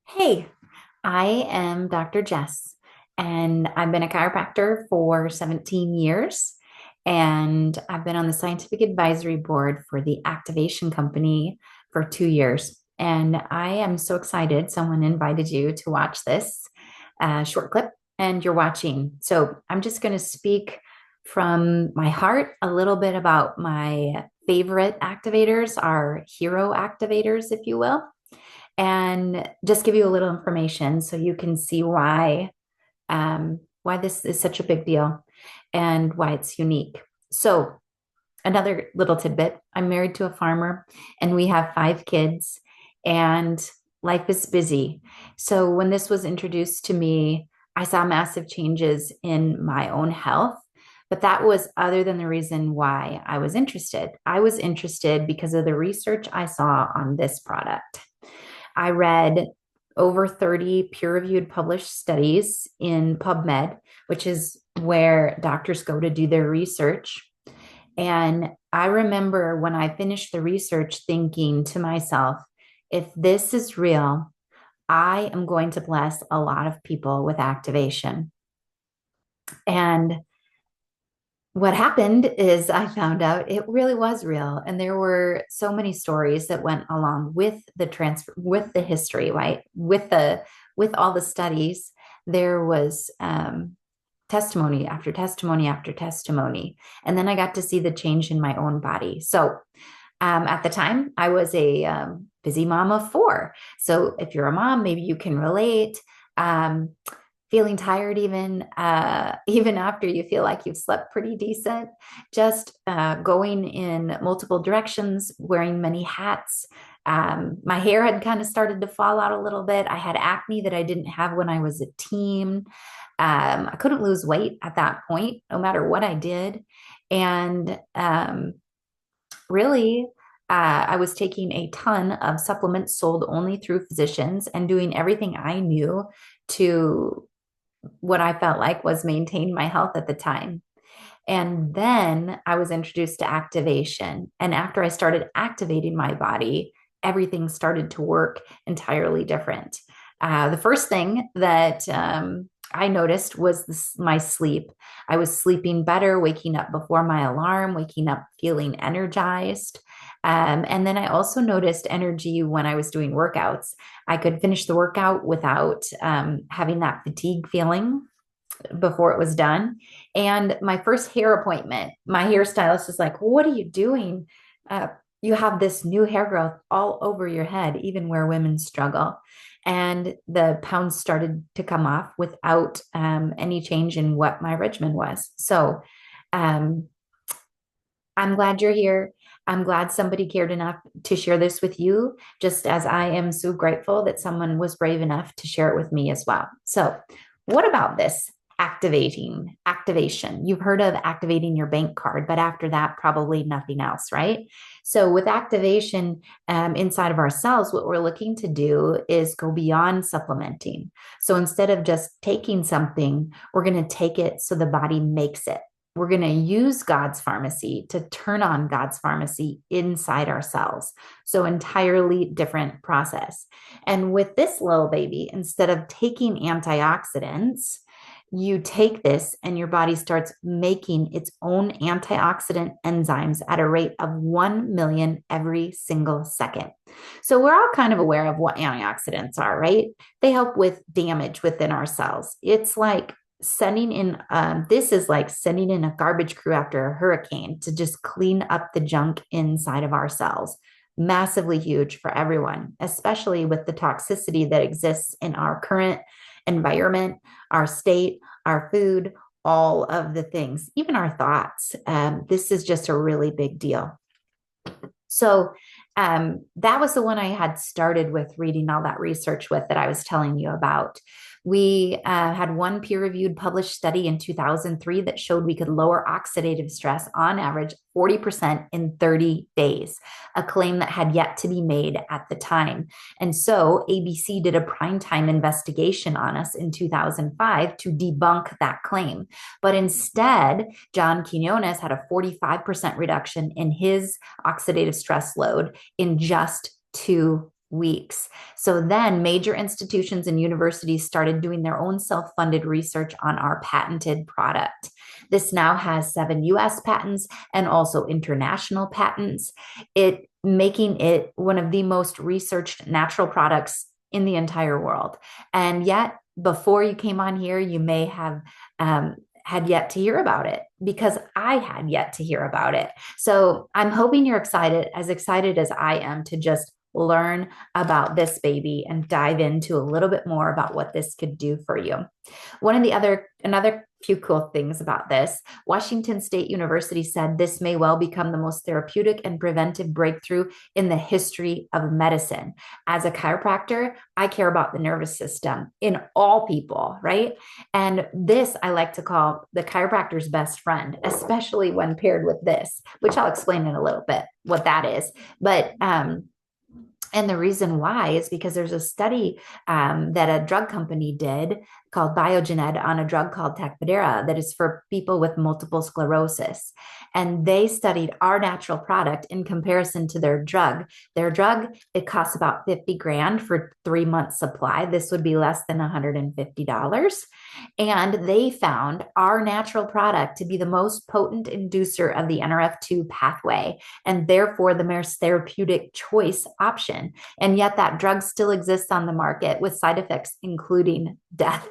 Hey, I am Dr. Jess, and I've been a chiropractor for 17 years. And I've been on the scientific advisory board for the Activation Company for 2 years. And I am so excited. Someone invited you to watch this short clip, and you're watching. So I'm just going to speak from my heart a little bit about my favorite activators, our hero activators, if you will, and just give you a little information so you can see why this is such a big deal and why it's unique. So, another little tidbit: I'm married to a farmer, and we have 5 kids, and life is busy. So, when this was introduced to me, I saw massive changes in my own health. But that was other than the reason why I was interested. I was interested because of the research I saw on this product. I read over 30 peer-reviewed published studies in PubMed, which is where doctors go to do their research. And I remember when I finished the research thinking to myself, if this is real, I am going to bless a lot of people with activation. And what happened is I found out it really was real. And there were so many stories that went along with the transfer, with the history, right? With all the studies, there was testimony after testimony after testimony. And then I got to see the change in my own body. So at the time, I was a busy mom of 4. So if you're a mom, maybe you can relate. Feeling tired even after you feel like you've slept pretty decent, just going in multiple directions, wearing many hats. My hair had kind of started to fall out a little bit. I had acne that I didn't have when I was a teen. I couldn't lose weight at that point, no matter what I did. And really, I was taking a ton of supplements sold only through physicians and doing everything I knew to what I felt like was maintain my health at the time. And then I was introduced to activation. And after I started activating my body, everything started to work entirely different. The first thing that I noticed was my sleep. I was sleeping better, waking up before my alarm, waking up feeling energized. And then I also noticed energy when I was doing workouts. I could finish the workout without having that fatigue feeling before it was done. And my first hair appointment, my hairstylist was like, "What are you doing? You have this new hair growth all over your head, even where women struggle." And the pounds started to come off without any change in what my regimen was. So um, I'm glad you're here. I'm glad somebody cared enough to share this with you, just as I am so grateful that someone was brave enough to share it with me as well. So, what about this activation? You've heard of activating your bank card, but after that, probably nothing else, right? So, with activation inside of our cells, what we're looking to do is go beyond supplementing. So, instead of just taking something, we're going to take it so the body makes it. We're going to use God's pharmacy to turn on God's pharmacy inside our cells. So, entirely different process. And with this little baby, instead of taking antioxidants, you take this and your body starts making its own antioxidant enzymes at a rate of 1 million every single second. So we're all kind of aware of what antioxidants are, right? They help with damage within our cells. It's like sending in this is like sending in a garbage crew after a hurricane to just clean up the junk inside of our cells. Massively huge for everyone, especially with the toxicity that exists in our current environment, our state, our food, all of the things, even our thoughts. This is just a really big deal. So that was the one I had started with reading all that research with that I was telling you about. We had one peer-reviewed published study in 2003 that showed we could lower oxidative stress on average 40% in 30 days, a claim that had yet to be made at the time. And so ABC did a primetime investigation on us in 2005 to debunk that claim. But instead, John Quinones had a 45% reduction in his oxidative stress load in just 2 weeks. So then major institutions and universities started doing their own self-funded research on our patented product. This now has 7 US patents and also international patents, it making it one of the most researched natural products in the entire world. And yet, before you came on here, you may have had yet to hear about it because I had yet to hear about it. So I'm hoping you're excited as I am to just learn about this baby and dive into a little bit more about what this could do for you. Another few cool things about this, Washington State University said this may well become the most therapeutic and preventive breakthrough in the history of medicine. As a chiropractor, I care about the nervous system in all people, right? And this I like to call the chiropractor's best friend, especially when paired with this, which I'll explain in a little bit what that is. But and the reason why is because there's a study that a drug company did called Biogened on a drug called Tecfidera that is for people with multiple sclerosis. And they studied our natural product in comparison to their drug. Their drug, it costs about 50 grand for 3 months supply. This would be less than $150. And they found our natural product to be the most potent inducer of the NRF2 pathway and therefore the most therapeutic choice option. And yet that drug still exists on the market with side effects, including death.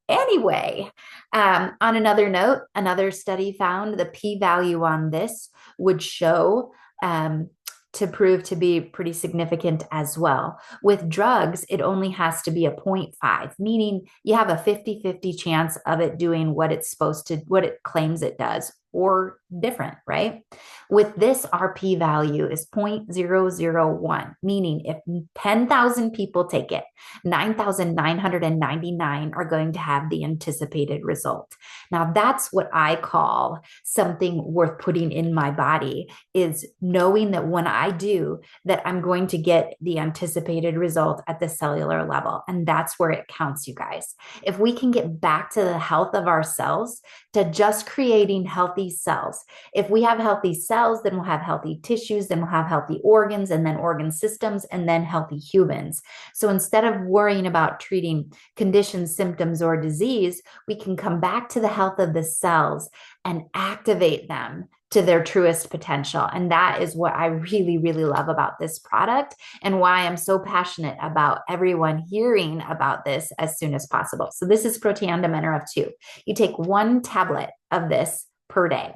Anyway, on another note, another study found the p-value on this would show to prove to be pretty significant as well. With drugs, it only has to be a 0.5, meaning you have a 50-50 chance of it doing what it's supposed to, what it claims it does, or different, right? With this, our p-value is 0.001, meaning if 10,000 people take it, 9,999 are going to have the anticipated result. Now, that's what I call something worth putting in my body, is knowing that when I do, that I'm going to get the anticipated result at the cellular level. And that's where it counts, you guys. If we can get back to the health of our cells, to just creating healthy cells. If we have healthy cells, then we'll have healthy tissues, then we'll have healthy organs, and then organ systems, and then healthy humans. So instead of worrying about treating conditions, symptoms, or disease, we can come back to the health of the cells and activate them to their truest potential. And that is what I really, really love about this product and why I'm so passionate about everyone hearing about this as soon as possible. So this is Proteandum NRF2. You take 1 tablet of this per day.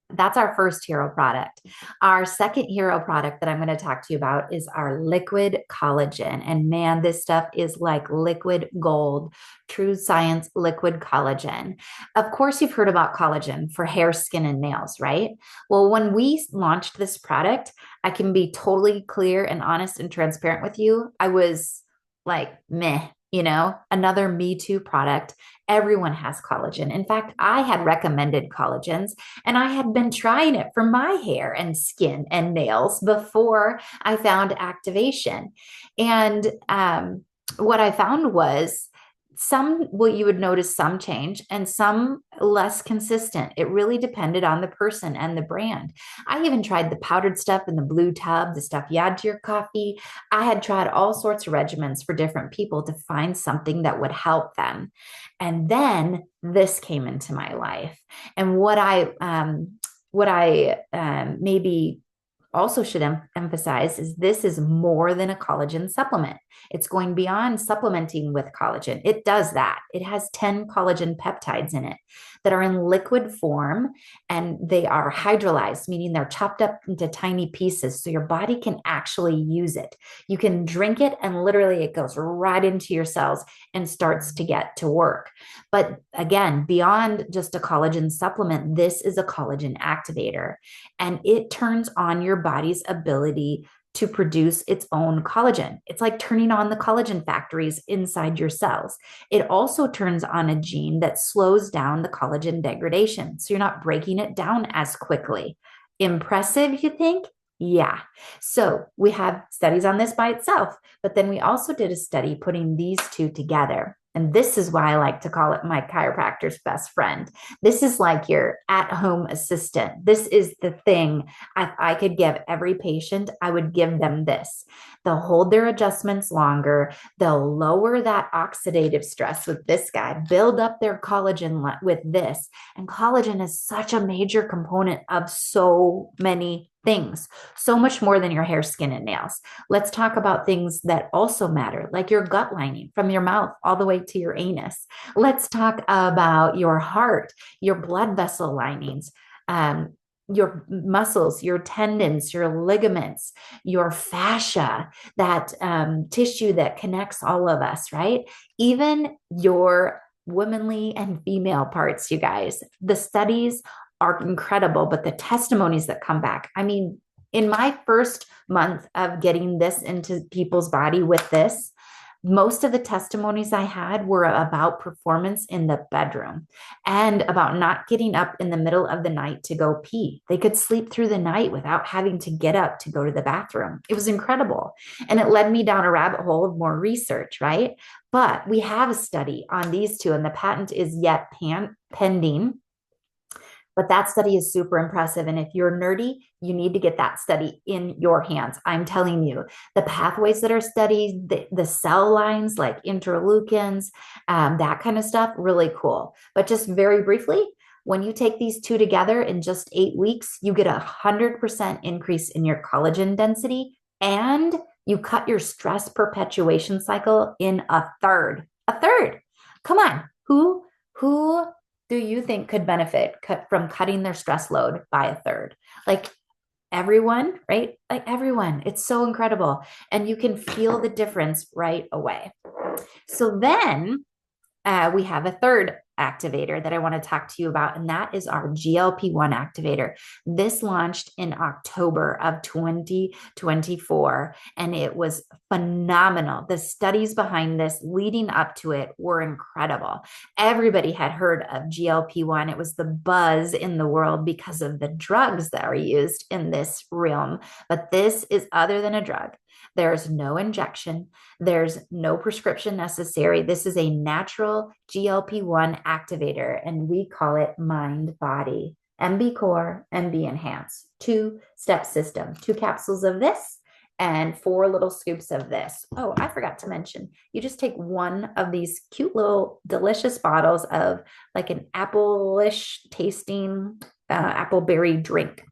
That's our first hero product. Our second hero product that I'm going to talk to you about is our liquid collagen. And man, this stuff is like liquid gold, true science liquid collagen. Of course, you've heard about collagen for hair, skin, and nails, right? Well, when we launched this product, I can be totally clear and honest and transparent with you. I was like, meh. Another Me Too product. Everyone has collagen. In fact, I had recommended collagens and I had been trying it for my hair and skin and nails before I found activation. And what I found was you would notice some change and some less consistent. It really depended on the person and the brand. I even tried the powdered stuff in the blue tub, the stuff you add to your coffee. I had tried all sorts of regimens for different people to find something that would help them. And then this came into my life. And what I maybe also should emphasize is this is more than a collagen supplement. It's going beyond supplementing with collagen. It does that. It has 10 collagen peptides in it that are in liquid form, and they are hydrolyzed, meaning they're chopped up into tiny pieces so your body can actually use it. You can drink it and literally it goes right into your cells and starts to get to work. But again, beyond just a collagen supplement, this is a collagen activator, and it turns on your body's ability to produce its own collagen. It's like turning on the collagen factories inside your cells. It also turns on a gene that slows down the collagen degradation, so you're not breaking it down as quickly. Impressive, you think? Yeah. So we have studies on this by itself, but then we also did a study putting these two together. And this is why I like to call it my chiropractor's best friend. This is like your at home assistant. This is the thing. If I could give every patient, I would give them this. They'll hold their adjustments longer. They'll lower that oxidative stress with this guy, build up their collagen with this. And collagen is such a major component of so many things, so much more than your hair, skin, and nails. Let's talk about things that also matter, like your gut lining from your mouth all the way to your anus. Let's talk about your heart, your blood vessel linings, your muscles, your tendons, your ligaments, your fascia, that tissue that connects all of us, right? Even your womanly and female parts, you guys. The studies are incredible, but the testimonies that come back, I mean, in my first month of getting this into people's body with this, most of the testimonies I had were about performance in the bedroom and about not getting up in the middle of the night to go pee. They could sleep through the night without having to get up to go to the bathroom. It was incredible. And it led me down a rabbit hole of more research, right? But we have a study on these two, and the patent is yet pending. But that study is super impressive. And if you're nerdy, you need to get that study in your hands. I'm telling you, the pathways that are studied, the cell lines like interleukins, that kind of stuff, really cool. But just very briefly, when you take these two together in just 8 weeks, you get 100% increase in your collagen density, and you cut your stress perpetuation cycle in a third. A third. Come on. Who do you think could benefit from cutting their stress load by a third? Like everyone, right? Like everyone. It's so incredible. And you can feel the difference right away. So then we have a third activator that I want to talk to you about, and that is our GLP-1 activator. This launched in October of 2024, and it was phenomenal. The studies behind this leading up to it were incredible. Everybody had heard of GLP-1. It was the buzz in the world because of the drugs that are used in this realm, but this is other than a drug. There's no injection. There's no prescription necessary. This is a natural GLP-1 activator, and we call it Mind Body. MB Core, MB Enhance. Two-step system. 2 capsules of this and 4 little scoops of this. Oh, I forgot to mention, you just take one of these cute little delicious bottles of like an apple-ish tasting apple berry drink.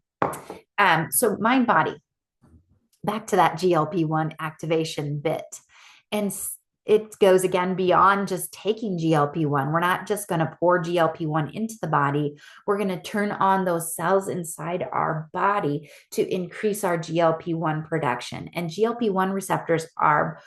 So Mind Body, back to that GLP-1 activation bit. And it goes again beyond just taking GLP-1. We're not just going to pour GLP-1 into the body. We're going to turn on those cells inside our body to increase our GLP-1 production. And GLP-1 receptors are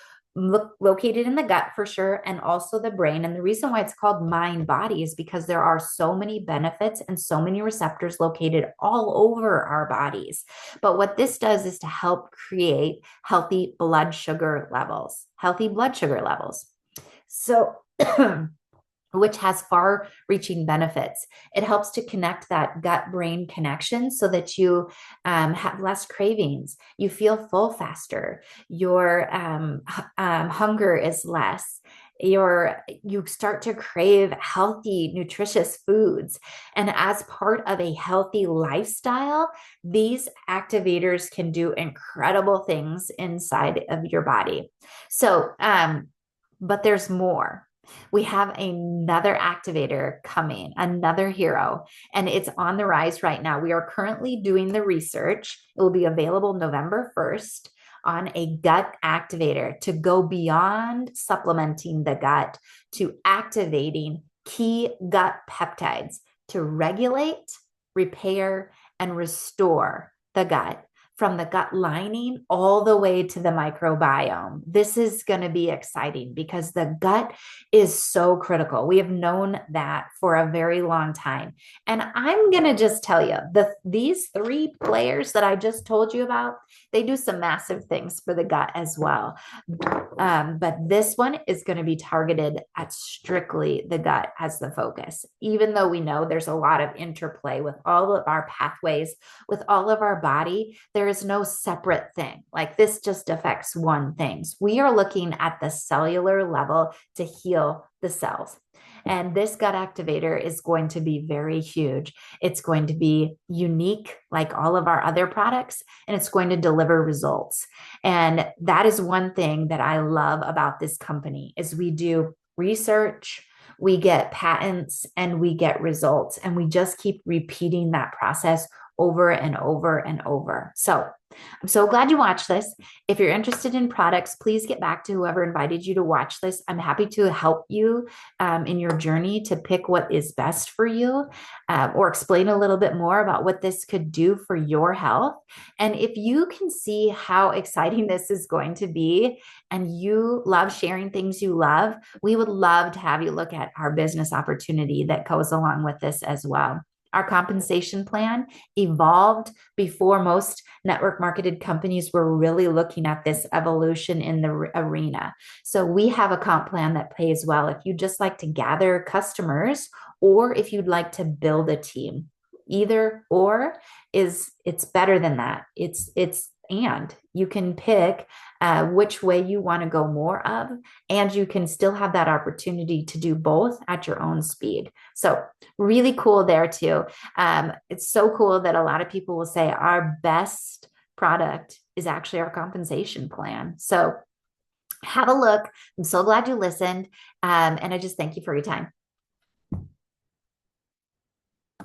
located in the gut for sure, and also the brain. And the reason why it's called mind body is because there are so many benefits and so many receptors located all over our bodies. But what this does is to help create healthy blood sugar levels, So which has far reaching benefits. It helps to connect that gut brain connection so that you have less cravings. You feel full faster. Your hunger is less. You start to crave healthy, nutritious foods. And as part of a healthy lifestyle, these activators can do incredible things inside of your body. So, but there's more. We have another activator coming, another hero, and it's on the rise right now. We are currently doing the research. It will be available November 1st on a gut activator to go beyond supplementing the gut to activating key gut peptides to regulate, repair, and restore the gut, from the gut lining all the way to the microbiome. This is going to be exciting because the gut is so critical. We have known that for a very long time. And I'm going to just tell you, these 3 players that I just told you about, they do some massive things for the gut as well. But this one is going to be targeted at strictly the gut as the focus, even though we know there's a lot of interplay with all of our pathways, with all of our body. There there is no separate thing. Like this just affects one thing. We are looking at the cellular level to heal the cells. And this gut activator is going to be very huge. It's going to be unique, like all of our other products, and it's going to deliver results. And that is one thing that I love about this company is we do research, we get patents, and we get results. And we just keep repeating that process over and over and over. So I'm so glad you watched this. If you're interested in products, please get back to whoever invited you to watch this. I'm happy to help you in your journey to pick what is best for you, or explain a little bit more about what this could do for your health. And if you can see how exciting this is going to be and you love sharing things you love, we would love to have you look at our business opportunity that goes along with this as well. Our compensation plan evolved before most network marketed companies were really looking at this evolution in the arena. So we have a comp plan that pays well if you just like to gather customers or if you'd like to build a team. Either or is it's better than that. And you can pick which way you want to go more of, and you can still have that opportunity to do both at your own speed. So really cool there too. It's so cool that a lot of people will say our best product is actually our compensation plan. So have a look. I'm so glad you listened. And I just thank you for your time.